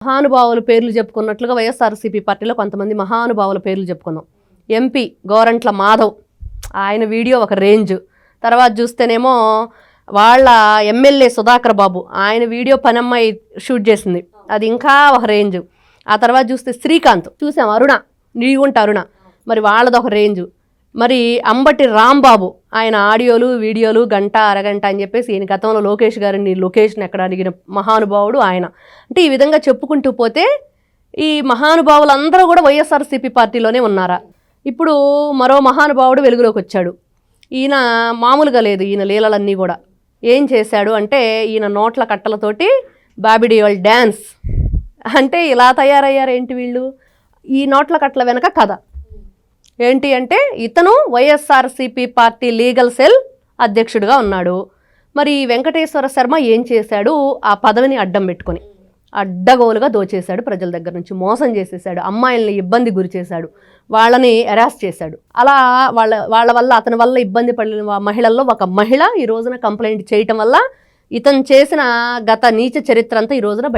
మహానుభావుల పేర్లు చెప్పుకున్నట్లుగా వైఎస్ఆర్సీపీ పార్టీలో కొంతమంది మహానుభావుల పేర్లు చెప్పుకుందాం. ఎంపీ గోరంట్ల మాధవ్, ఆయన వీడియో ఒక రేంజ్. తర్వాత చూస్తేనేమో వాళ్ళ ఎమ్మెల్యే సుధాకర్ బాబు, ఆయన వీడియో పనమ్మాయి షూట్ చేసింది, అది ఇంకా ఒక రేంజ్. ఆ తర్వాత చూస్తే శ్రీకాంత్ చూసాం, అరుణ నీగుంట అరుణ, మరి వాళ్ళది ఒక రేంజ్. మరి అంబటి రాంబాబు, ఆయన ఆడియోలు వీడియోలు గంట అరగంట అని చెప్పేసి ఈయన గతంలో లోకేష్ గారిని లొకేషన్ ఎక్కడ అడిగిన మహానుభావుడు ఆయన. అంటే ఈ విధంగా చెప్పుకుంటూ పోతే ఈ మహానుభావులందరూ కూడా వైఎస్ఆర్సీపీ పార్టీలోనే ఉన్నారా? ఇప్పుడు మరో మహానుభావుడు వెలుగులోకి వచ్చాడు. ఈయన మామూలుగా లేదు, ఈయన లీలలన్నీ కూడా ఏం చేశాడు అంటే, ఈయన నోట్ల కట్టలతోటి బాబిడియోల్ డ్యాన్స్. అంటే ఇలా తయారయ్యారు ఏంటి వీళ్ళు? ఈ నోట్ల కట్టల వెనక కథ ఏంటి అంటే, ఇతను వైఎస్ఆర్సీపీ పార్టీ లీగల్ సెల్ అధ్యక్షుడిగా ఉన్నాడు. మరి వెంకటేశ్వర శర్మ ఏం చేశాడు? ఆ పదవిని అడ్డం పెట్టుకొని అడ్డగోలుగా దోచేశాడు, ప్రజల దగ్గర నుంచి మోసం చేసేసాడు, అమ్మాయిల్ని ఇబ్బంది గురి చేశాడు, వాళ్ళని అరెస్ట్ చేశాడు. అలా వాళ్ళ వల్ల, అతని వల్ల ఇబ్బంది పడిన మహిళల్లో ఒక మహిళ ఈ రోజున కంప్లైంట్ చేయటం వల్ల ఇతను చేసిన గత నీచ చరిత్ర అంతా ఈ రోజున బయట